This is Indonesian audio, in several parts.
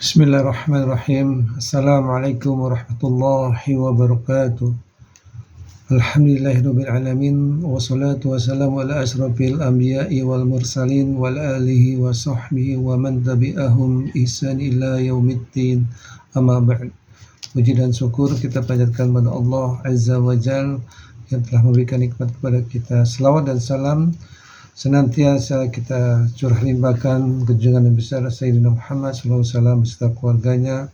Bismillahirrahmanirrahim. Assalamualaikum warahmatullahi wabarakatuh. Alhamdulillahirabbil alamin wassalatu wassalamu ala asyrafil anbiya'i wal mursalin wal alihi wa sahbihi wa man tabi'ahum ihsan ila yaumiddin. Amma ba'd. Puji dan syukur kita panjatkan kepada Allah Azza wa Jalla yang telah memberikan nikmat kepada kita. Selawat dan salam senantiasa kita curah limpahkan junjungan yang besar Sayyidina Muhammad SAW beserta keluarganya,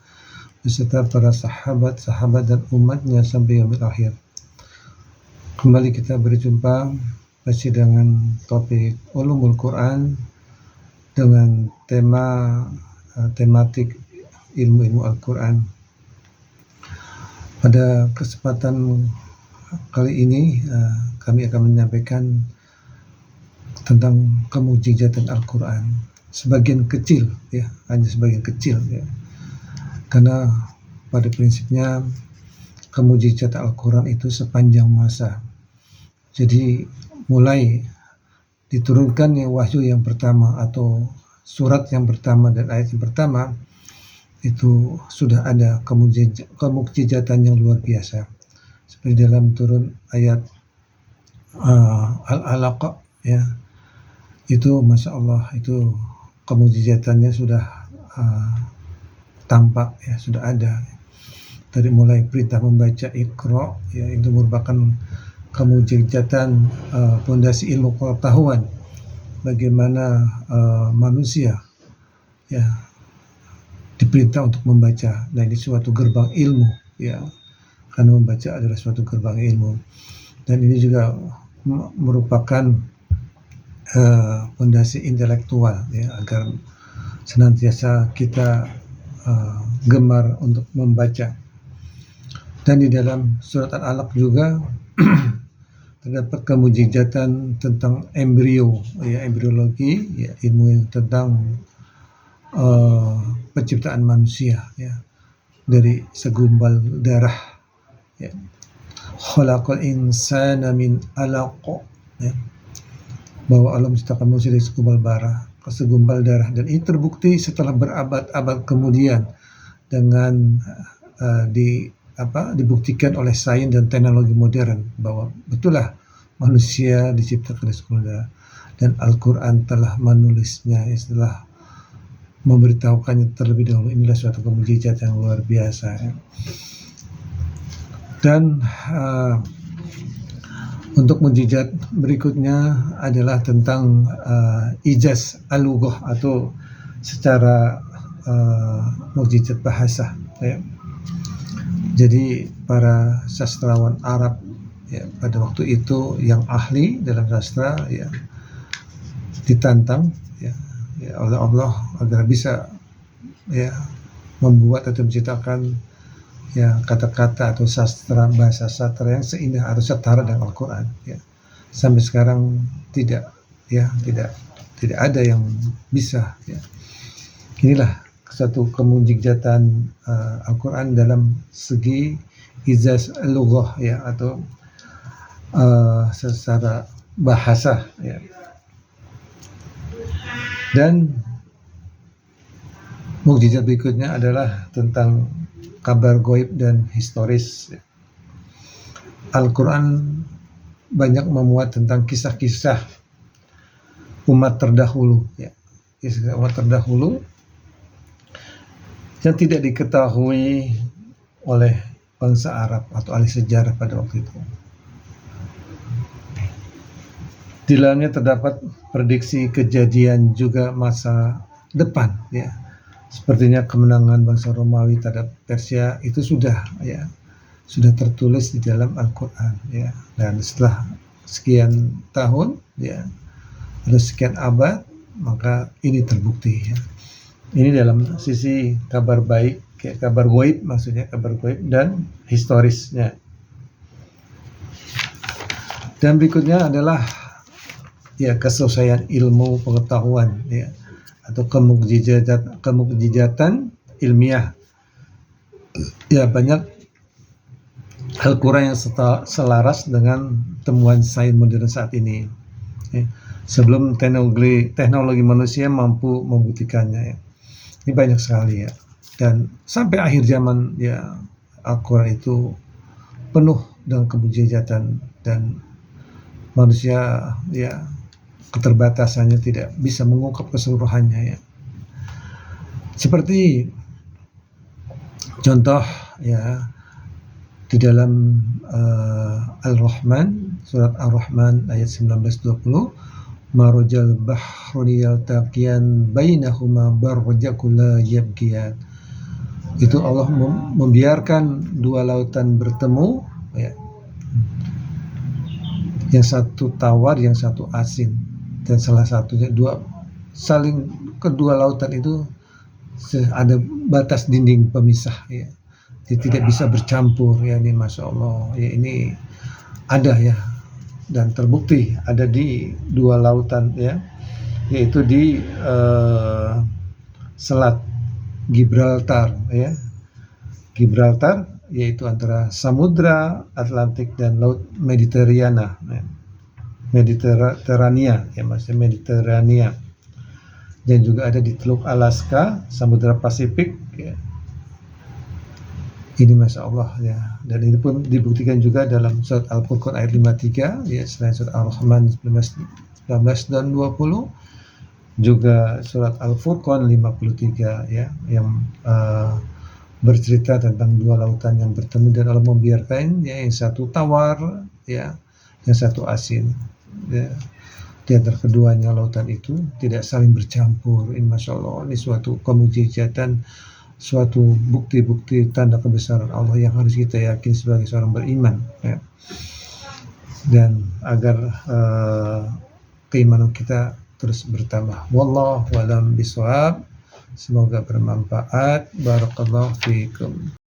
beserta para sahabat dan umatnya sampai yaumil akhir. Kembali kita berjumpa masih dengan topik Ulumul Quran dengan tematik ilmu-ilmu Al-Quran. Pada kesempatan kali ini kami akan menyampaikan tentang kemujizatan Al-Quran, sebagian kecil ya, hanya sebagian kecil ya, karena pada prinsipnya kemujizatan Al-Quran itu sepanjang masa. Jadi mulai diturunkannya wahyu yang pertama atau surat yang pertama dan ayat yang pertama itu sudah ada kemujizatan yang luar biasa, seperti dalam turun ayat Al-Alaq ya. Itu Masya Allah, itu kemujizatannya sudah tampak ya, sudah ada. Dari mulai perintah membaca Iqra ya, itu merupakan kemujizatan fondasi ilmu pengetahuan bagaimana manusia ya diperintah untuk membaca, dan ini suatu gerbang ilmu ya, karena membaca adalah suatu gerbang ilmu, dan ini juga merupakan fondasi intelektual ya, agar senantiasa kita gemar untuk membaca. Dan di dalam surat Al-Alaq juga terdapat kemujizatan tentang embrio ya, embriologi ya, ilmu yang tentang penciptaan manusia ya, dari segumpal darah ya. Khalaqal insana min alaq ya, bahwa Allah menciptakan manusia dari segumpal darah, dan ini terbukti setelah berabad-abad kemudian dengan dibuktikan oleh sains dan teknologi modern bahwa betullah manusia diciptakan dari segumpal darah, dan Al-Quran telah menulisnya setelah memberitahukannya terlebih dahulu. Inilah suatu kemujizat yang luar biasa ya. Dan untuk mujizat berikutnya adalah tentang ijaz al-lughah atau secara mujizat bahasa ya. Jadi para sastrawan Arab ya, pada waktu itu yang ahli dalam sastra ya, ditantang ya oleh Allah agar bisa ya membuat atau menciptakan ya kata-kata atau bahasa sastra yang seindah atau setara dengan Al-Quran ya. Sampai sekarang tidak ada yang bisa ya. Inilah satu kemujizatan Al-Quran dalam segi ijaz al-lughah ya, atau secara bahasa ya. Dan mukjizat berikutnya adalah tentang kabar gaib dan historis. Al-Quran banyak memuat tentang kisah-kisah umat terdahulu ya, kisah umat terdahulu yang tidak diketahui oleh bangsa Arab atau ahli sejarah pada waktu itu. Di dalamnya terdapat prediksi kejadian juga masa depan ya. Sepertinya kemenangan bangsa Romawi terhadap Persia itu sudah tertulis di dalam Al-Quran ya. Dan setelah sekian tahun ya, atau sekian abad, maka ini terbukti ya. Ini dalam sisi kabar baik, kabar gaib, maksudnya kabar gaib dan historisnya. Dan berikutnya adalah ya keselesaian ilmu pengetahuan ya, atau kemujizatan ilmiah ya. Banyak Al-Quran yang selaras dengan temuan sains modern saat ini ya, sebelum teknologi manusia mampu membuktikannya ya. Ini banyak sekali ya. dan sampai akhir zaman ya Al-Quran itu penuh dengan kemujizatan dan manusia ya keterbatasannya tidak bisa mengungkap keseluruhannya ya. Seperti contoh ya di dalam Al-Rahman, surat Ar-Rahman ayat 19-20, marajal bahruni yaltaqiyan bainahuma barzakhun la yabghiyan. Itu Allah membiarkan dua lautan bertemu ya. Yang satu tawar, yang satu asin, dan salah satunya kedua lautan itu ada batas dinding pemisah ya. Dia tidak bisa bercampur ya, ini Masya Allah ya, ini ada ya dan terbukti ada di dua lautan ya, yaitu di Selat Gibraltar ya. Gibraltar yaitu antara Samudra Atlantik dan Laut Mediterania ya. Mediterania ya, maksudnya Mediterania. Dan juga ada di Teluk Alaska, Samudra Pasifik ya. Ini Masya Allah ya, dan ini pun dibuktikan juga dalam surat Al-Furqan ayat 53 ya, selain surat Ar-Rahman 19 dan 20, juga surat Al-Furqan 53 ya, yang bercerita tentang dua lautan yang bertemu dan Allah membiarkan ya, yang satu tawar ya, yang satu asin ya. Di antara keduanya lautan itu tidak saling bercampur. Ini Masya Allah, ini suatu kemujizatan, suatu bukti-bukti tanda kebesaran Allah yang harus kita yakini sebagai seorang beriman ya. Dan agar keimanan kita terus bertambah. Wallahu a'lam bishawab. Semoga bermanfaat. Barakallahu fiikum.